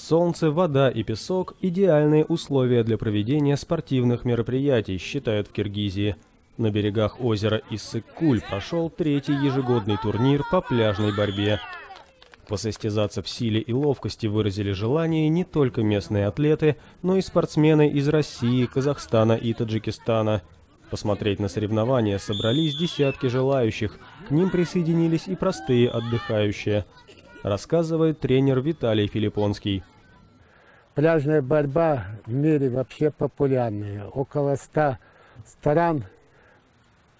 Солнце, вода и песок – идеальные условия для проведения спортивных мероприятий, считают в Киргизии. На берегах озера Иссык-Куль прошел третий ежегодный турнир по пляжной борьбе. Посостязаться в силе и ловкости выразили желание не только местные атлеты, но и спортсмены из России, Казахстана и Таджикистана. Посмотреть на соревнования собрались десятки желающих, к ним присоединились и простые отдыхающие, рассказывает тренер Виталий Филиппонский. Пляжная борьба в мире вообще популярная. Около 100 стран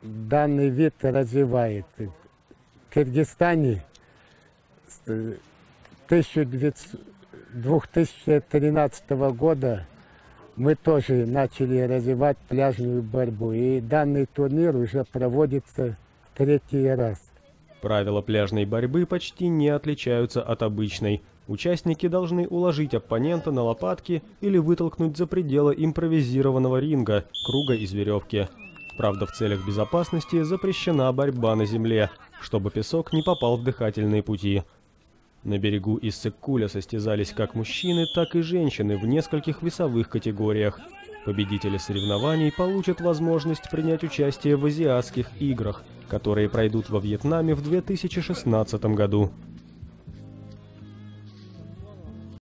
данный вид развивает. В Кыргызстане с 2013 года мы тоже начали развивать пляжную борьбу. И данный турнир уже проводится в третий раз. Правила пляжной борьбы почти не отличаются от обычной. Участники должны уложить оппонента на лопатки или вытолкнуть за пределы импровизированного ринга, круга из веревки. Правда, в целях безопасности запрещена борьба на земле, чтобы песок не попал в дыхательные пути. На берегу Иссык-Куля состязались как мужчины, так и женщины в нескольких весовых категориях. Победители соревнований получат возможность принять участие в Азиатских играх, которые пройдут во Вьетнаме в 2016 году.